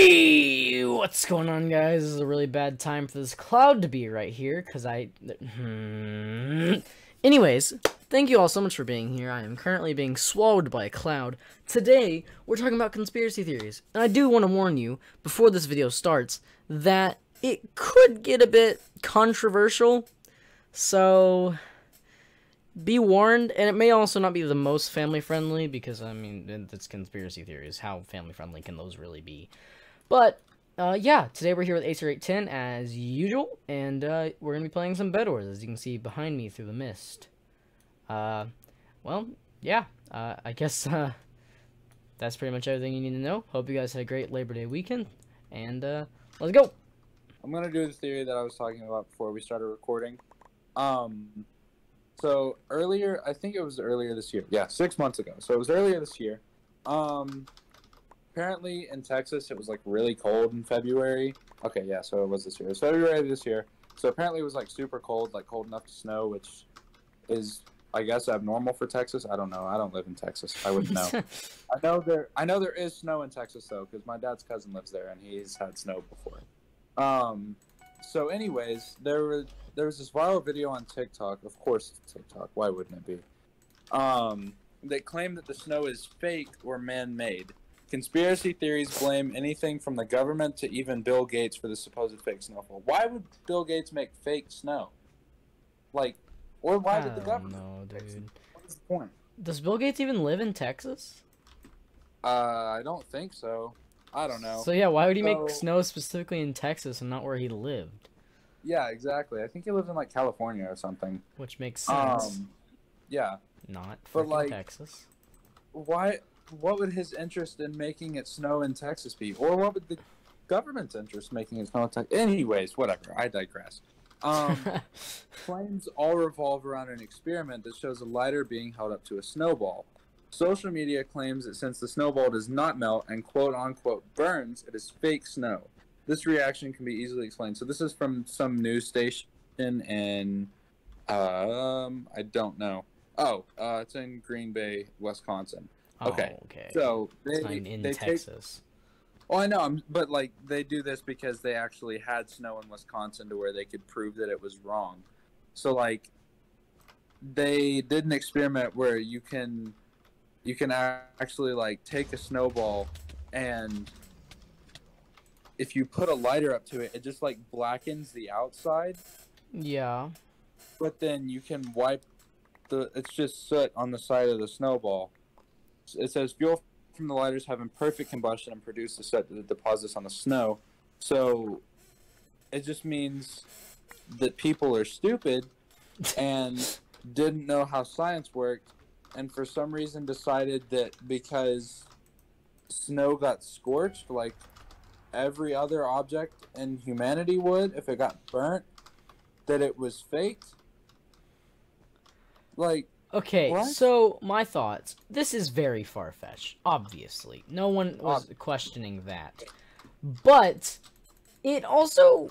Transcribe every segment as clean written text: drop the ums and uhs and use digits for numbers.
Hey, what's going on, guys? This is a really bad time for this cloud to be right here, because Anyways, thank you all so much for being here. I am currently being swallowed by a cloud. Today, we're talking about conspiracy theories. And I do want to warn you, before this video starts, that it could get a bit controversial. So, be warned, and it may also not be the most family-friendly, because, I mean, it's conspiracy theories. How family-friendly can those really be? But, yeah, today we're here with Acer 810 as usual, and we're going to be playing some Bedwars, as you can see behind me through the mist. Well, yeah, I guess that's pretty much everything you need to know. Hope you guys had a great Labor Day weekend, and let's go! I'm going to do the theory that I was talking about before we started recording. So earlier, I think it was earlier this year. Yeah, 6 months ago. So it was earlier this year. Apparently in Texas, it was like really cold in February. Okay, yeah, so it was this year. It was February this year. So apparently it was like super cold, like cold enough to snow, which is, I guess, abnormal for Texas. I don't know. I don't live in Texas. I wouldn't know. I know there is snow in Texas though, because my dad's cousin lives there and he's had snow before. So anyways, there was this viral video on TikTok. Of course it's TikTok. Why wouldn't it be? They claim that the snow is fake or man-made. Conspiracy theories blame anything from the government to even Bill Gates for the supposed fake snowfall. Why would Bill Gates make fake snow? Like, or why would the government? No, dude. What is the point? Does Bill Gates even live in Texas? I don't think so. I don't know. So yeah, why would he make snow specifically in Texas and not where he lived? Yeah, exactly. I think he lives in like California or something. Which makes sense. Yeah. Not But, freaking like, Texas. Why? What would his interest in making it snow in Texas be? Or what would the government's interest in making it snow in Texas? Anyways, whatever. I digress. Claims all revolve around an experiment that shows a lighter being held up to a snowball. Social media claims that since the snowball does not melt and quote-unquote burns, it is fake snow. This reaction can be easily explained. So this is from some news station in, I don't know. Oh, it's in Green Bay, Wisconsin. Okay. Oh, okay. So I'm in they Texas. Oh, I know, but like they do this because they actually had snow in Wisconsin to where they could prove that it was wrong. So like they did an experiment where you can actually like take a snowball and if you put a lighter up to it, it just like blackens the outside. Yeah. But then you can wipe it's just soot on the side of the snowball. It says fuel from the lighters have imperfect combustion and produce the soot that deposits on the snow. So it just means that people are stupid and didn't know how science worked, and for some reason decided that because snow got scorched like every other object in humanity would if it got burnt, that it was faked. Like, okay, what? So my thoughts. This is very far-fetched, obviously. No one was questioning that. But it also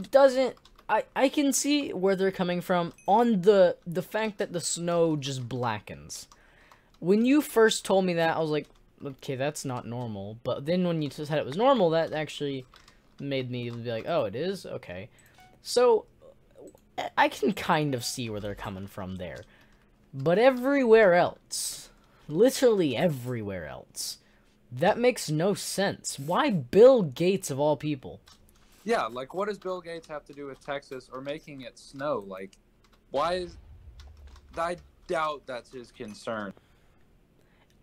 doesn't... I can see where they're coming from on the fact that the snow just blackens. When you first told me that, I was like, okay, that's not normal. But then when you said it was normal, that actually made me be like, oh, it is? Okay. So, I can kind of see where they're coming from there. But everywhere else, literally everywhere else, that makes no sense. Why Bill Gates of all people? Yeah, like what does Bill Gates have to do with Texas or making it snow? Like, why is... I doubt that's his concern.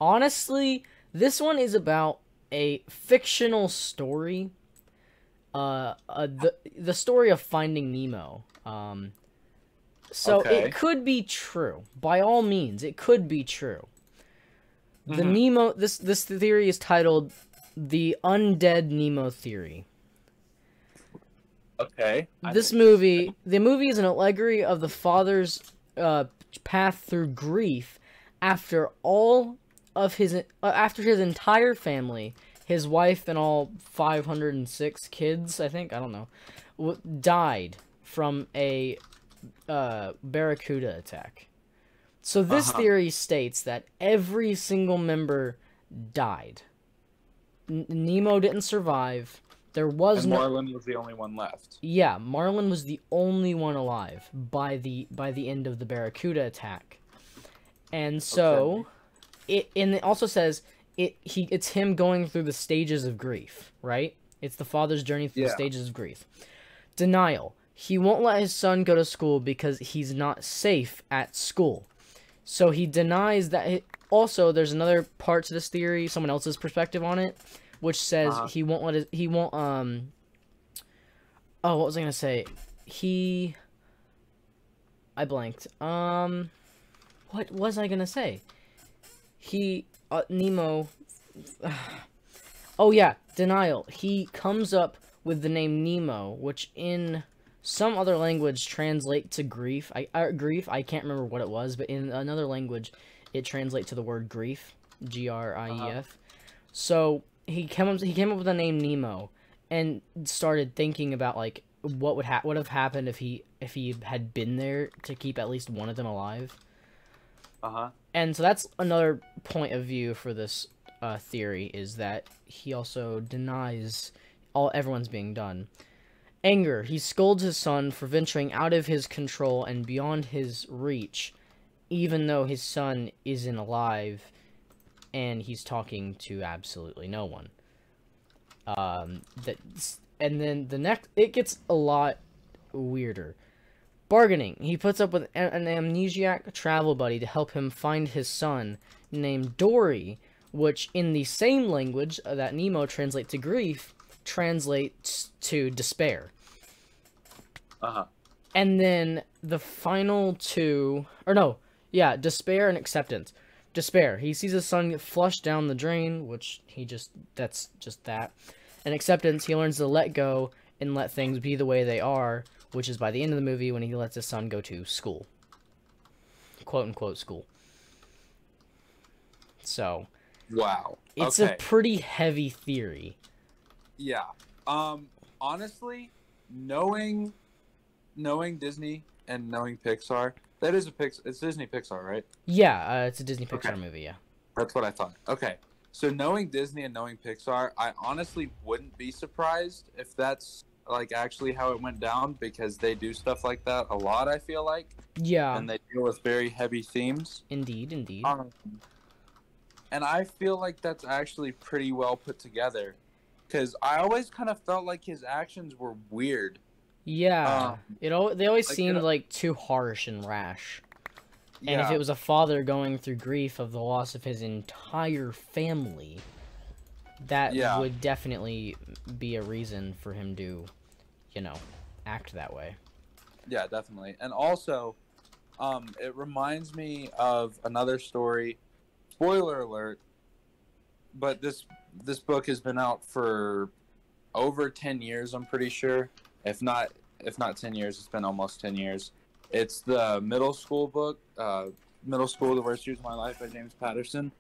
Honestly, this one is about a fictional story. The story of Finding Nemo. So Okay. it could be true. By all means, it could be true. The Nemo, this theory is titled the Undead Nemo Theory. Okay. The movie is an allegory of the father's path through grief after after his entire family, his wife and all 506 kids, I think, I don't know, died from a barracuda attack. So this theory states that every single member died. Nemo didn't survive. There was And no. Marlin was the only one left. Yeah, Marlin was the only one alive by the end of the Barracuda attack, and so it also says it's him going through the stages of grief, right? It's the father's journey through the stages of grief. Denial. He won't let his son go to school because he's not safe at school. So he denies that. Also, there's another part to this theory, someone else's perspective on it, which says he won't let he won't oh, what was I gonna say? I blanked. What was I gonna say? Nemo. Oh yeah, denial. He comes up with the name Nemo, which in some other language translate to grief. Grief. I can't remember what it was, but in another language, it translates to the word grief. Grief. So he came up with the name Nemo, and started thinking about like what would have happened if he had been there to keep at least one of them alive. And so that's another point of view for this theory, is that he also denies everyone's being done. Anger. He scolds his son for venturing out of his control and beyond his reach, even though his son isn't alive, and he's talking to absolutely no one. And then the next, it gets a lot weirder. Bargaining. He puts up with an amnesiac travel buddy to help him find his son, named Dory, which in the same language that Nemo translates to grief, translates to despair. And then the final two, despair and acceptance. Despair. He sees his son get flushed down the drain, which that's just that. And acceptance, he learns to let go and let things be the way they are, which is by the end of the movie when he lets his son go to school. Quote unquote school. So. Wow. It's a pretty heavy theory. Yeah. Honestly, knowing Disney and knowing Pixar, it's Disney Pixar, right? Yeah, it's a Disney Pixar movie, yeah. That's what I thought. Okay. So knowing Disney and knowing Pixar, I honestly wouldn't be surprised if that's like actually how it went down, because they do stuff like that a lot, I feel like. Yeah. And they deal with very heavy themes. Indeed. And I feel like that's actually pretty well put together, because I always kind of felt like his actions were weird. Yeah. They always seemed like too harsh and rash. And if it was a father going through grief of the loss of his entire family, that would definitely be a reason for him to, act that way. Yeah, definitely. And also, it reminds me of another story. Spoiler alert, but this book has been out for over 10 years, I'm pretty sure. If not 10 years, it's been almost 10 years. It's the middle school book, Middle School, The Worst Years of My Life by James Patterson.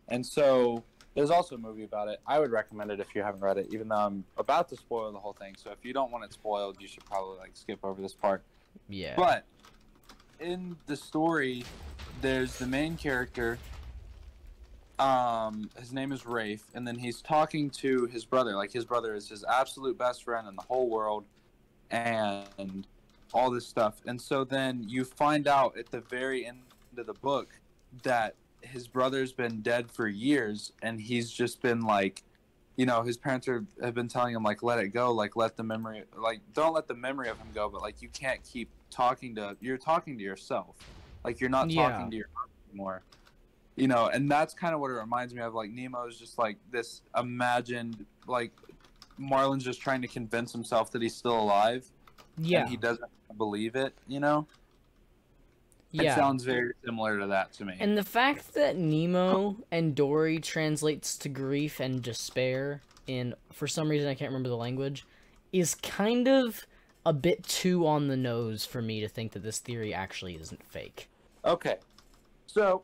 And so there's also a movie about it. I would recommend it if you haven't read it, even though I'm about to spoil the whole thing. So if you don't want it spoiled, you should probably skip over this part. Yeah. But in the story, there's the main character. His name is Rafe, and then he's talking to his brother. Like, his brother is his absolute best friend in the whole world, and all this stuff. And so then you find out at the very end of the book that his brother's been dead for years, and he's just been his parents have been telling him let it go, let the memory, don't let the memory of him go, but you can't keep you're talking to yourself, you're not talking to your heart anymore. And that's kind of what it reminds me of. Nemo is just this imagined, Marlin's just trying to convince himself that he's still alive. Yeah. And he doesn't believe it, Yeah. It sounds very similar to that to me. And the fact that Nemo and Dory translates to grief and despair for some reason I can't remember the language, is kind of a bit too on the nose for me to think that this theory actually isn't fake. Okay. So,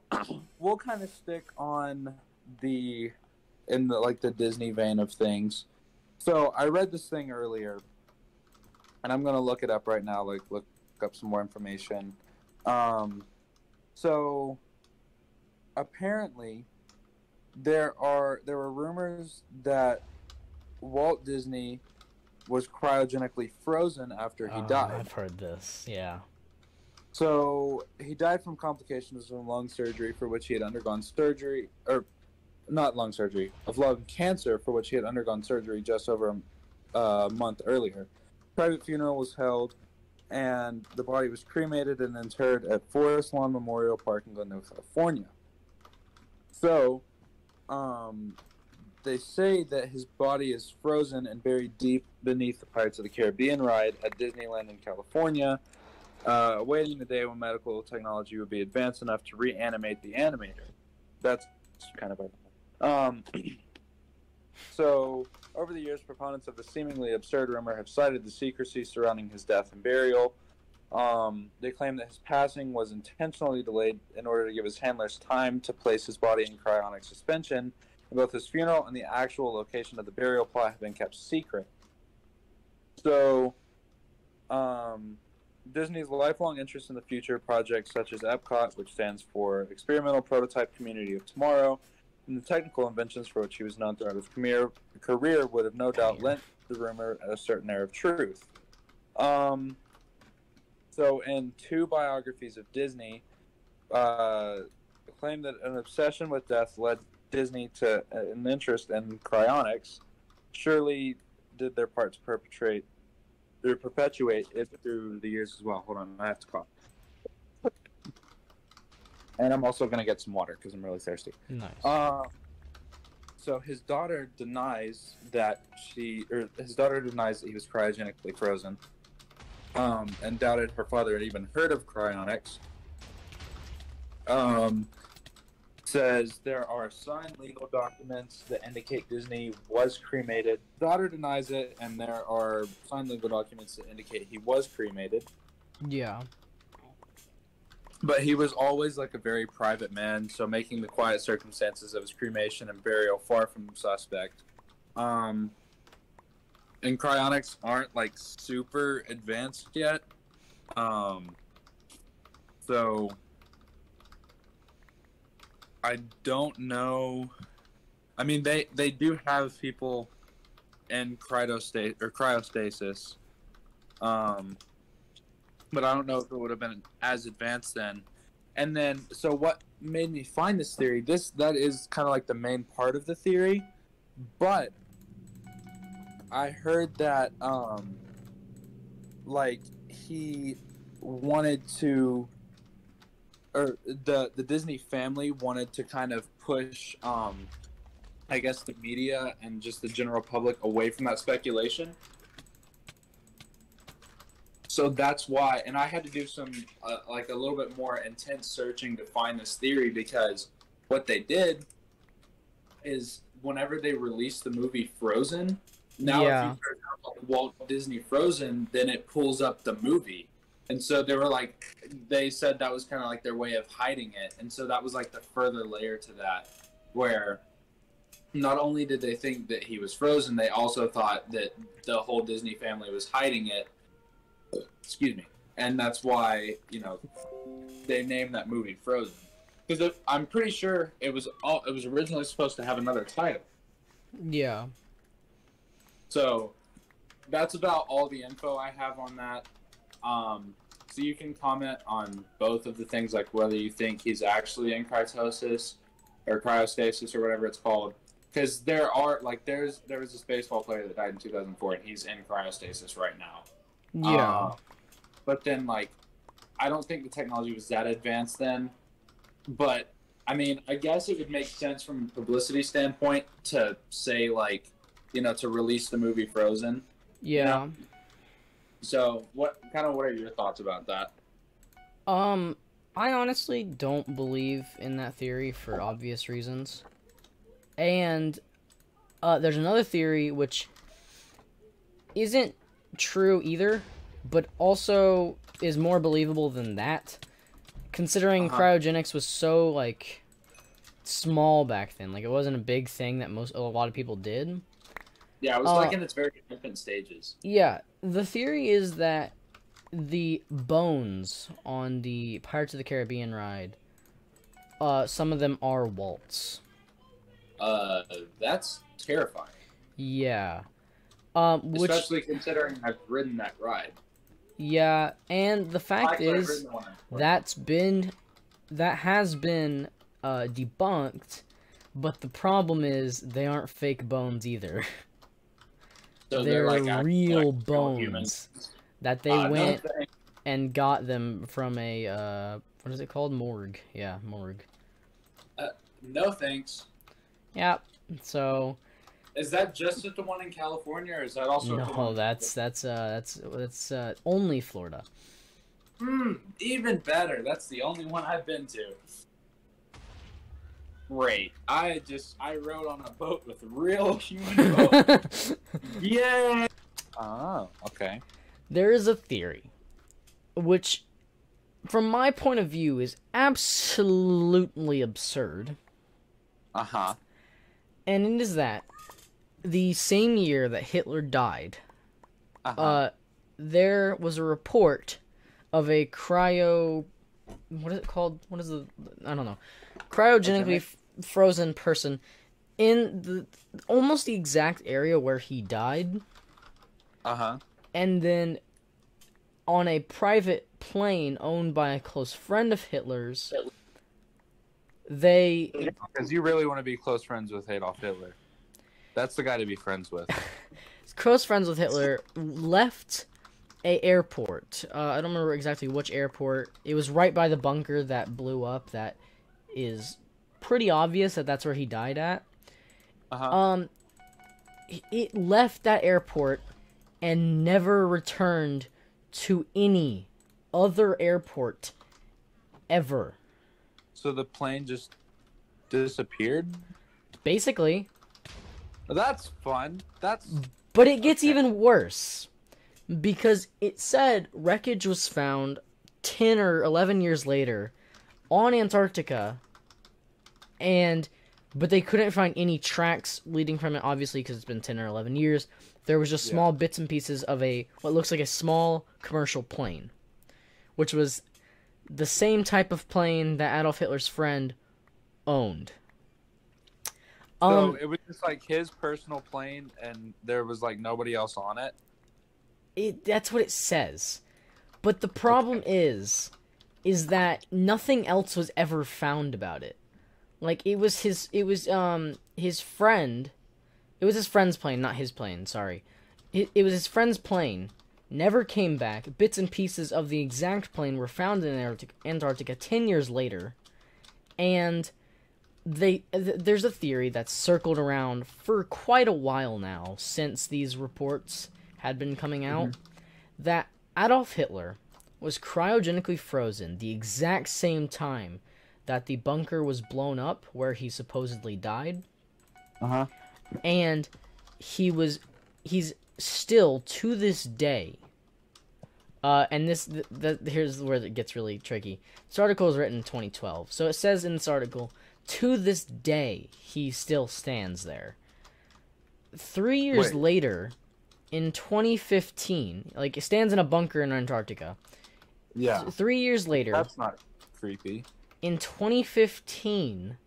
we'll kind of stick on the Disney vein of things. So, I read this thing earlier, and I'm going to look it up right now, look up some more information. So, apparently, there were rumors that Walt Disney was cryogenically frozen after he died. I've heard this, yeah. So he died from complications of lung surgery for which he had undergone surgery, or not lung surgery, of lung cancer for which he had undergone surgery just over a month earlier. Private funeral was held, and the body was cremated and interred at Forest Lawn Memorial Park in Glendale, California. So, they say that his body is frozen and buried deep beneath the Pirates of the Caribbean ride at Disneyland in California, awaiting the day when medical technology would be advanced enough to reanimate the animator. That's kind of So, over the years, proponents of the seemingly absurd rumor have cited the secrecy surrounding his death and burial. They claim that his passing was intentionally delayed in order to give his handlers time to place his body in cryonic suspension. Both his funeral and the actual location of the burial plot have been kept secret. So, Disney's lifelong interest in the future projects such as Epcot, which stands for Experimental Prototype Community of Tomorrow, and the technical inventions for which he was known throughout his career would have no doubt lent the rumor a certain air of truth. So, in two biographies of Disney, claim that an obsession with death led Disney to an interest in cryonics. Surely did their part to perpetuate it through the years as well. Hold on, I have to cough. And I'm also going to get some water because I'm really thirsty. Nice. So his daughter denies that he was cryogenically frozen, and doubted her father had even heard of cryonics. Says there are signed legal documents that indicate Disney was cremated. Daughter denies it, and there are signed legal documents that indicate he was cremated. Yeah. But he was always like a very private man, so making the quiet circumstances of his cremation and burial far from suspect. And cryonics aren't like super advanced yet. So I don't know. I mean, they do have people in cryostasis. But I don't know if it would have been as advanced then. And then, so what made me find this theory? That is kind of like the main part of the theory, but I heard that like he wanted to, or the Disney family wanted to kind of push I guess the media and just the general public away from that speculation. So that's why, and I had to do some like a little bit more intense searching to find this theory, because what they did is whenever they released the movie Frozen, now if you search up like Walt Disney Frozen, then it pulls up the movie. And so they said that was kind of like their way of hiding it. And so that was like the further layer to that, where not only did they think that he was frozen, they also thought that the whole Disney family was hiding it. Excuse me. And that's why, they named that movie Frozen. Because I'm pretty sure it was originally supposed to have another title. Yeah. So that's about all the info I have on that. So you can comment on both of the things, like whether you think he's actually in cryostasis or cryostasis or whatever it's called. Because there was this baseball player that died in 2004, and he's in cryostasis right now. Yeah. But then, I don't think the technology was that advanced then. But, I mean, I guess it would make sense from a publicity standpoint to say, to release the movie Frozen. Yeah. So, what are your thoughts about that? I honestly don't believe in that theory for obvious reasons. And there's another theory which isn't true either, but also is more believable than that, considering cryogenics was so small back then. It wasn't a big thing that a lot of people did. Yeah, it was in its very infant stages. Yeah, the theory is that the bones on the Pirates of the Caribbean ride, some of them are Walt's. That's terrifying. Yeah. Which, especially considering I've ridden that ride. yeah, and the fact Actually, I've is, ridden the one in that has been debunked, but the problem is they aren't fake bones either. So They're like real like bones humans. that they went No thanks. and got them from a what is it called? Morgue. Yeah, morgue. No thanks. Yeah. So Is that just at the one in California, or is that also at the no, one? that's only Florida. Even better. That's the only one I've been to. Great. I rode on a boat with real human boats. Yeah. Oh, okay. There is a theory, which, from my point of view, is absolutely absurd. Uh-huh. And it is that the same year that Hitler died, there was a report of a what is it called? What is the... I don't know. Cryogenically frozen person in almost the exact area where he died. Uh-huh. And then on a private plane owned by a close friend of Hitler's, because you really want to be close friends with Adolf Hitler. That's the guy to be friends with. Close friends with Hitler left a airport. I don't remember exactly which airport. It was right by the bunker that blew up. That is pretty obvious that that's where he died at. Uh-huh. It left that airport and never returned to any other airport ever. So the plane just disappeared? Basically. That's fun. But it gets even worse. Because it said wreckage was found 10 or 11 years later on Antarctica. But they couldn't find any tracks leading from it, obviously, because it's been 10 or 11 years. There was just small bits and pieces of what looks like a small commercial plane. Which was the same type of plane that Adolf Hitler's friend owned. So it was just like his personal plane, and there was like nobody else on it? That's what it says. But the problem is that nothing else was ever found about it. Like, it was his friend. It was his friend's plane, not his plane, sorry. It was his friend's plane. Never came back. Bits and pieces of the exact plane were found in Antarctica 10 years later. And there's a theory that's circled around for quite a while now, since these reports had been coming out, that Adolf Hitler was cryogenically frozen the exact same time that the bunker was blown up where he supposedly died. Uh-huh. And he's still, to this day, and here's where it gets really tricky. This article was written in 2012. So it says in this article, to this day, he still stands there. 3 years later, in 2015, like, it stands in a bunker in Antarctica. Yeah. 3 years later... That's not creepy. In 2015,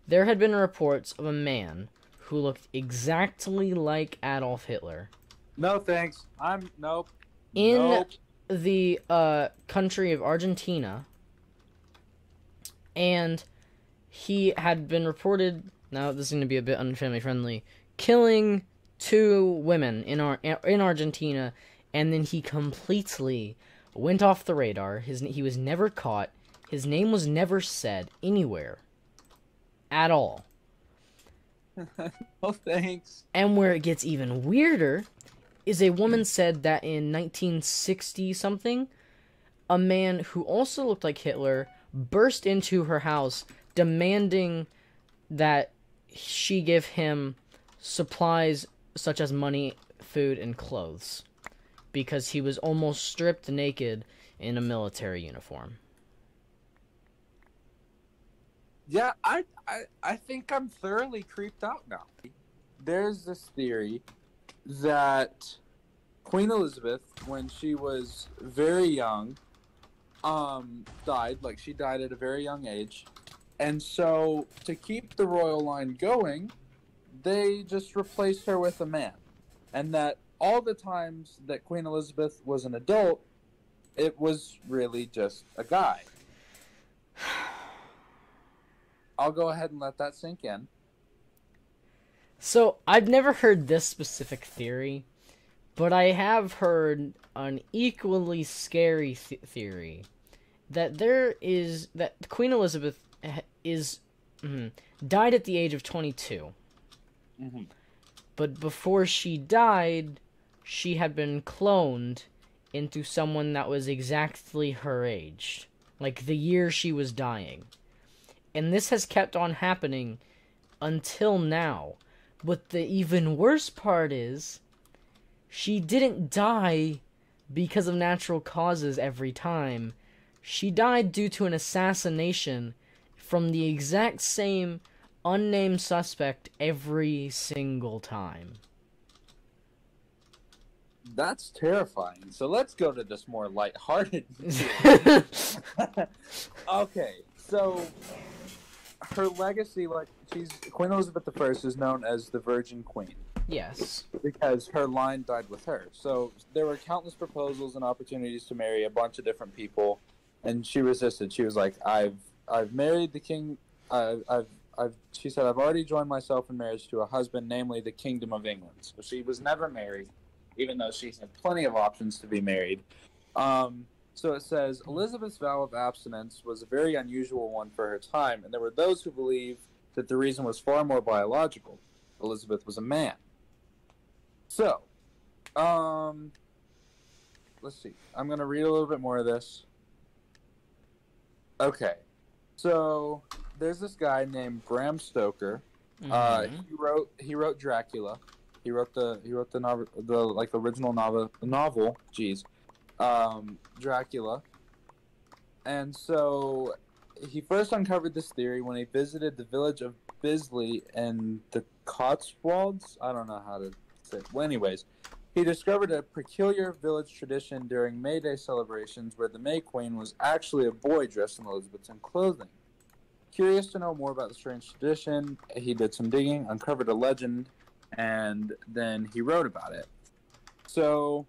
there had been reports of a man who looked exactly like Adolf Hitler. No thanks. Nope. In the country of Argentina. And he had been reported, now this is going to be a bit unfamily friendly, killing 2 women in Argentina, and then he completely went off the radar. He was never caught. His name was never said anywhere at all. Oh, thanks. And where it gets even weirder is a woman said that in 1960-something, a man who also looked like Hitler burst into her house demanding that she give him supplies such as money, food, and clothes, because he was almost stripped naked in a military uniform. Yeah, I think I'm thoroughly creeped out now. There's this theory that Queen Elizabeth, when she was very young, died. Like, she died at a very young age. And so, to keep the royal line going, they just replaced her with a man. and that all the times that Queen Elizabeth was an adult, it was really just a guy. I'll go ahead and let that sink in. So, I've never heard this specific theory, but I have heard an equally scary theory that that Queen Elizabeth died at the age of 22. Mm-hmm. But before she died, she had been cloned into someone that was exactly her age, like the year she was dying. And this has kept on happening until now. But the even worse part is, she didn't die because of natural causes every time. She died due to an assassination from the exact same unnamed suspect every single time. That's terrifying. So let's go to this more lighthearted. Okay, so her legacy, like, she's Queen Elizabeth I is known as the Virgin Queen. Yes. Because her line died with her. So there were countless proposals and opportunities to marry a bunch of different people, and she resisted. She was like, I've married the king. She said, I've already joined myself in marriage to a husband, namely the Kingdom of England. So she was never married, even though she had plenty of options to be married. So it says, Elizabeth's vow of abstinence was a very unusual one for her time, and there were those who believed that the reason was far more biological. Elizabeth was a man. So, let's see. I'm going to read a little bit more of this. Okay. So, there's this guy named Bram Stoker. He wrote Dracula. He wrote the novel, the original novel. Dracula. And so he first uncovered this theory when he visited the village of Bisley in the Cotswolds. I don't know how to say it. Well, anyways, he discovered a peculiar village tradition during May Day celebrations where the May Queen was actually a boy dressed in Elizabethan clothing. Curious to know more about the strange tradition, he did some digging, uncovered a legend, and then he wrote about it. So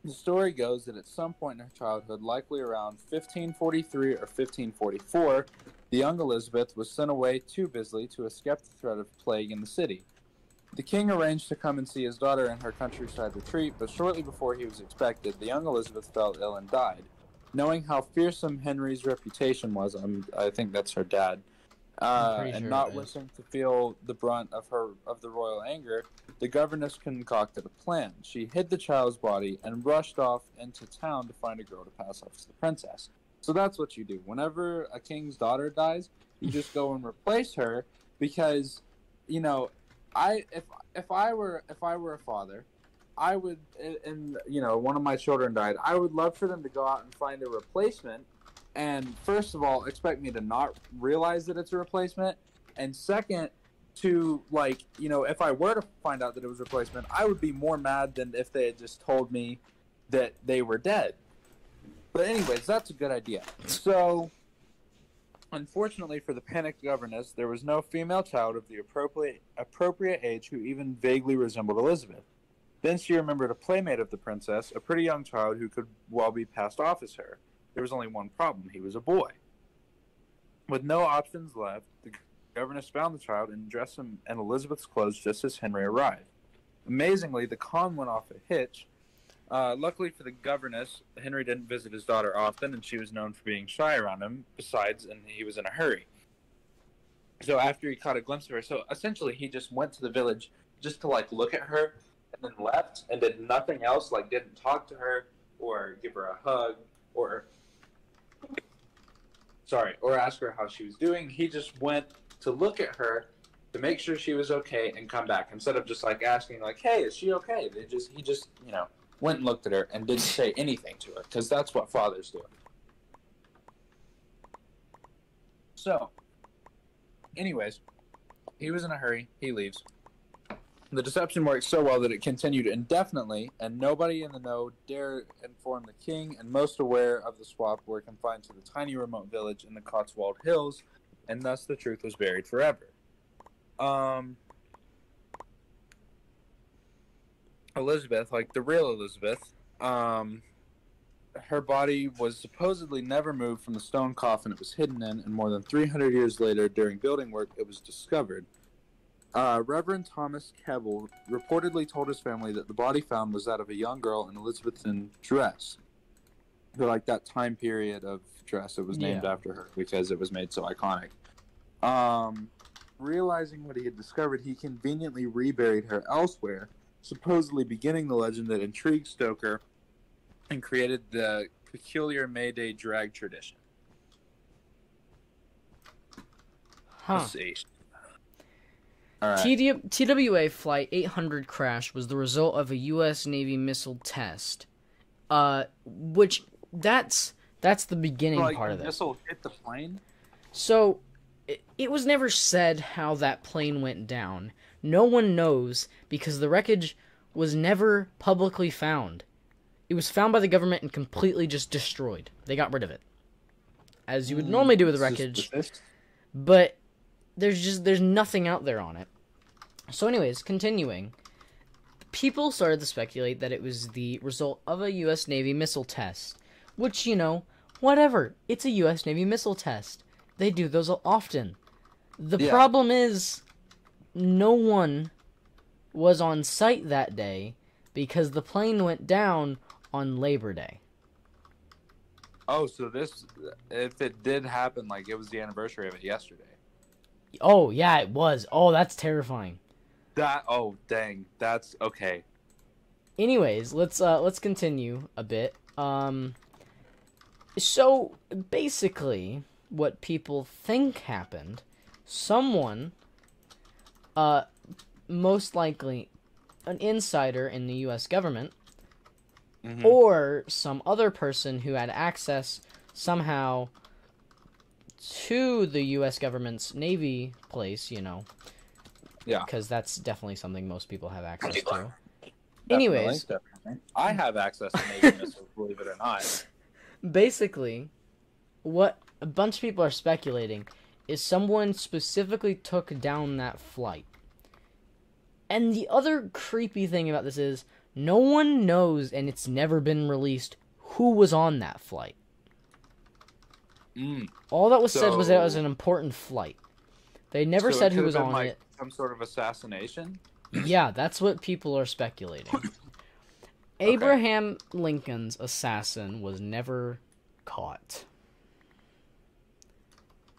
the story goes that at some point in her childhood, likely around 1543 or 1544, the young Elizabeth was sent away to Bisley to escape the threat of plague in the city. The king arranged to come and see his daughter in her countryside retreat, but shortly before he was expected, the young Elizabeth fell ill and died. Knowing how fearsome Henry's reputation was, I think that's her dad, and sure not wishing to feel the brunt of the royal anger, the governess concocted a plan. She hid the child's body and rushed off into town to find a girl to pass off as the princess. So that's what you do. Whenever a king's daughter dies, you just go and replace her, because, you know, if I were a father, I would, and you know, one of my children died, I would love for them to go out and find a replacement, and first of all, expect me to not realize that it's a replacement, and second, to, like, you know, if I were to find out that it was a replacement, I would be more mad than if they had just told me that they were dead. But anyways, that's a good idea. So, unfortunately for the panicked governess, there was no female child of the appropriate age who even vaguely resembled Elizabeth. Then she remembered a playmate of the princess, a pretty young child who could well be passed off as her. There was only one problem. He was a boy. With no options left, the governess found the child and dressed him in Elizabeth's clothes just as Henry arrived. Amazingly, the con went off a hitch. Luckily for the governess, Henry didn't visit his daughter often, and she was known for being shy around him. Besides, and he was in a hurry. So after he caught a glimpse of her, so essentially he just went to the village just to, like, look at her, and then left and did nothing else, like didn't talk to her or give her a hug or ask her how she was doing. He just went to look at her to make sure she was okay and come back, instead of just like asking like, hey, is she okay? He just, you know, went and looked at her and didn't say anything to her, because that's what fathers do. So anyways, he was in a hurry. He leaves. The deception worked so well that it continued indefinitely, and nobody in the know dare inform the king, and most aware of the swap were confined to the tiny remote village in the Cotswold Hills, and thus the truth was buried forever. Elizabeth, like the real Elizabeth, her body was supposedly never moved from the stone coffin it was hidden in, and more than 300 years later, during building work, it was discovered. Reverend Thomas Keble reportedly told his family that the body found was that of a young girl in Elizabethan dress. But like that time period of dress, it was named after her because it was made so iconic. Realizing what he had discovered, he conveniently reburied her elsewhere, supposedly beginning the legend that intrigued Stoker and created the peculiar May Day drag tradition. Huh. Let's see. All right. TWA Flight 800 crash was the result of a U.S. Navy missile test. Which that's the beginning part of the this. Missile hit the plane. So it was never said how that plane went down. No one knows because the wreckage was never publicly found. It was found by the government and completely just destroyed. They got rid of it, as you would normally do with wreckage. But there's nothing out there on it. So anyways, continuing. People started to speculate that it was the result of a U.S. Navy missile test. Which, whatever. It's a U.S. Navy missile test. They do those often. The problem is, no one was on site that day because the plane went down on Labor Day. Oh, so if it did happen, like it was the anniversary of it yesterday. Oh, yeah, it was. Oh, that's terrifying. Dang, that's okay. Anyways, let's continue a bit. So basically, what people think happened, someone, most likely an insider in the U.S. government, or some other person who had access somehow to the U.S. government's Navy place, Yeah. Because that's definitely something most people have access to. Anyways. Definitely. I have access to Navy missiles, believe it or not. Basically, what a bunch of people are speculating is someone specifically took down that flight. And the other creepy thing about this is, no one knows, and it's never been released, who was on that flight. All that was said was that it was an important flight. They never said who was on it. Some sort of assassination? Yeah, that's what people are speculating. Abraham Lincoln's assassin was never caught.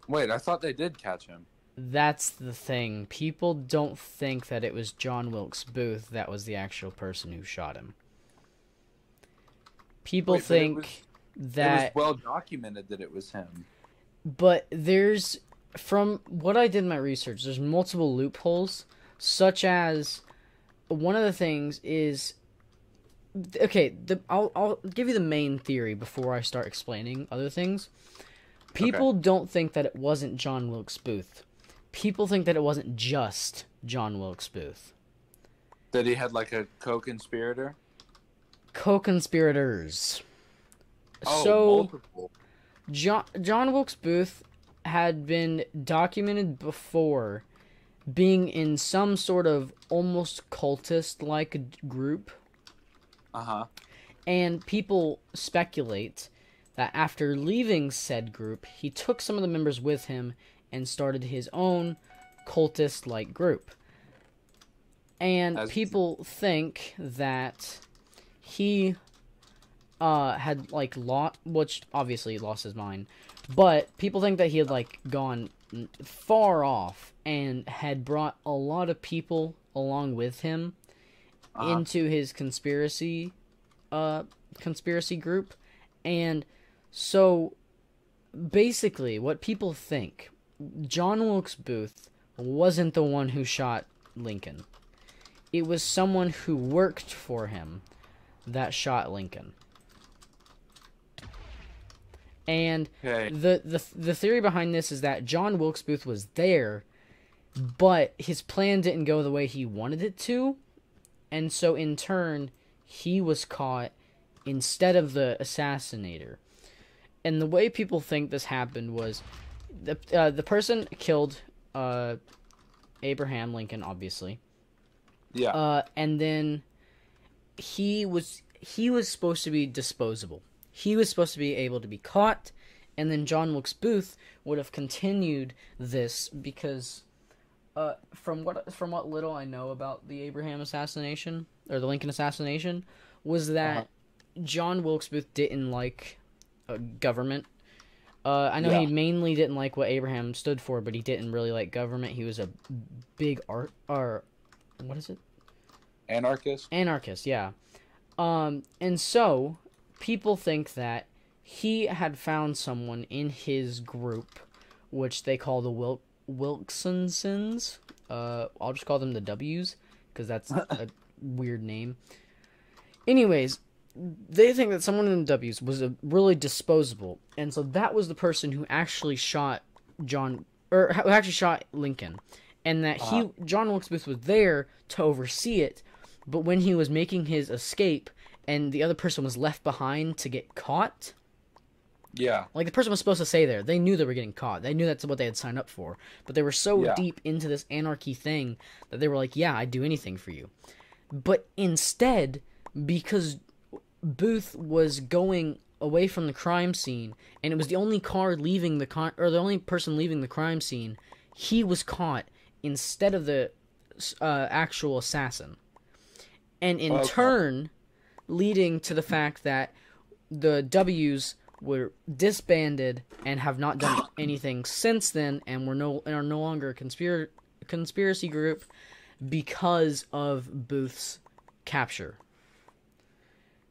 Wait, I thought they did catch him. That's the thing. People don't think that it was John Wilkes Booth that was the actual person who shot him. People think that... It was well documented that it was him. But from what I did in my research, there's multiple loopholes, such as one of the things is... Okay, I'll give you the main theory before I start explaining other things. People don't think that it wasn't John Wilkes Booth. People think that it wasn't just John Wilkes Booth. That he had like a co-conspirator? Co-conspirators. Multiple. John Wilkes Booth had been documented before being in some sort of almost cultist-like group. And people speculate that after leaving said group, he took some of the members with him and started his own cultist-like group. And people think that he had which obviously lost his mind, but people think that he had gone far off and had brought a lot of people along with him into his conspiracy group. And so basically what people think, John Wilkes Booth wasn't the one who shot Lincoln. It was someone who worked for him that shot Lincoln. And the theory behind this is that John Wilkes Booth was there, but his plan didn't go the way he wanted it to, and so in turn, he was caught instead of the assassinator. And the way people think this happened was the person killed Abraham Lincoln, obviously. Yeah. And then he was supposed to be disposable. He was supposed to be able to be caught, and then John Wilkes Booth would have continued this because, from what little I know about the Abraham assassination or the Lincoln assassination, was that John Wilkes Booth didn't like government. I know he mainly didn't like what Abraham stood for, but he didn't really like government. He was a big what is it? Anarchist? Anarchist, yeah. And so, people think that he had found someone in his group, which they call the Wilkinsons. I'll just call them the W's, because that's a weird name. Anyways, they think that someone in the W's was really disposable, and so that was the person who actually shot who actually shot Lincoln, and that John Wilkes Booth was there to oversee it, but when he was making his escape, and the other person was left behind to get caught. Yeah. Like, the person was supposed to stay there. They knew they were getting caught. They knew that's what they had signed up for. But they were so deep into this anarchy thing that they were like, yeah, I'd do anything for you. But instead, because Booth was going away from the crime scene, and it was the only car leaving the only person leaving the crime scene, he was caught instead of the actual assassin. And in turn, leading to the fact that the W's were disbanded and have not done anything since then, and are no longer a conspiracy group because of Booth's capture.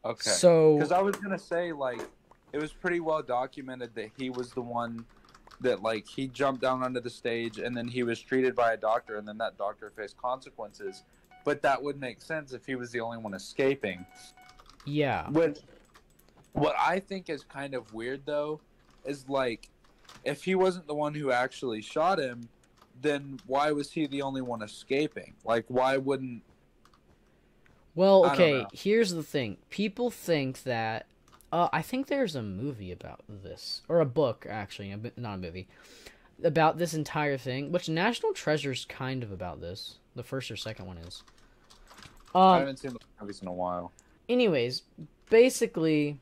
Okay. So, because I was gonna say, like, it was pretty well documented that he was the one that, like, he jumped down onto the stage and then he was treated by a doctor, and then that doctor faced consequences. But that would make sense if he was the only one escaping. Yeah. What I think is kind of weird, though, is, like, if he wasn't the one who actually shot him, then why was he the only one escaping? Like, why wouldn't... Well, okay, here's the thing. People think that... I think there's a movie about this. Or a book, actually. Not a movie. About this entire thing. Which National Treasure's kind of about this. The first or second one is. I haven't seen the movies in a while. Anyways, basically,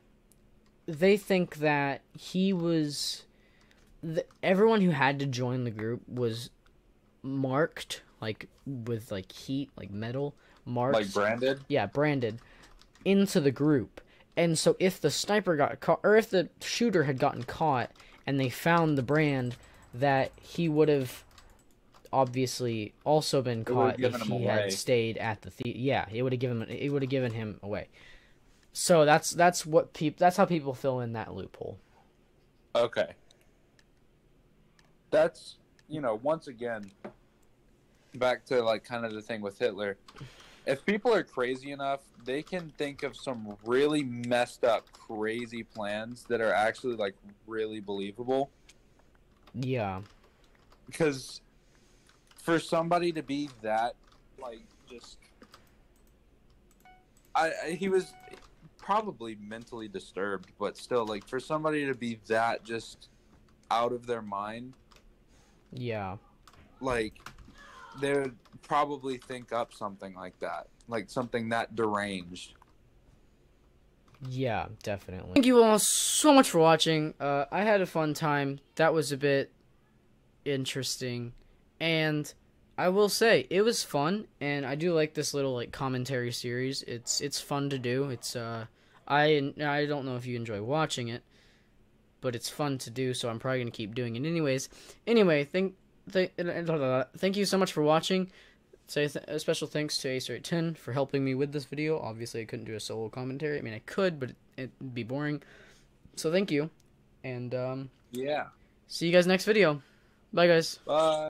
they think that he was... everyone who had to join the group was marked, like, with, like, heat, like metal marks. Like branded? Yeah, branded into the group. And so if the sniper got caught, or if the shooter had gotten caught, and they found the brand, that he would have obviously also been caught if he had stayed at the yeah, it would have given him away. So that's how people fill in that loophole. Okay. That's, once again, back to, like, kind of the thing with Hitler. If people are crazy enough, they can think of some really messed up, crazy plans that are actually, like, really believable. Yeah. Because for somebody to be that, like, just... he was probably mentally disturbed, but still, like, for somebody to be that just out of their mind... Yeah. Like, they would probably think up something like that. Like, something that deranged. Yeah, definitely. Thank you all so much for watching. I had a fun time. That was a bit interesting. And I will say, it was fun. And I do like this little, like, commentary series. It's fun to do. It's, I don't know if you enjoy watching it, but it's fun to do, so I'm probably going to keep doing it anyways. Anyway, thank you so much for watching. Say a special thanks to Acer810 for helping me with this video. Obviously, I couldn't do a solo commentary. I mean, I could, but it'd be boring. So thank you, and yeah. see you guys next video. Bye, guys. Bye.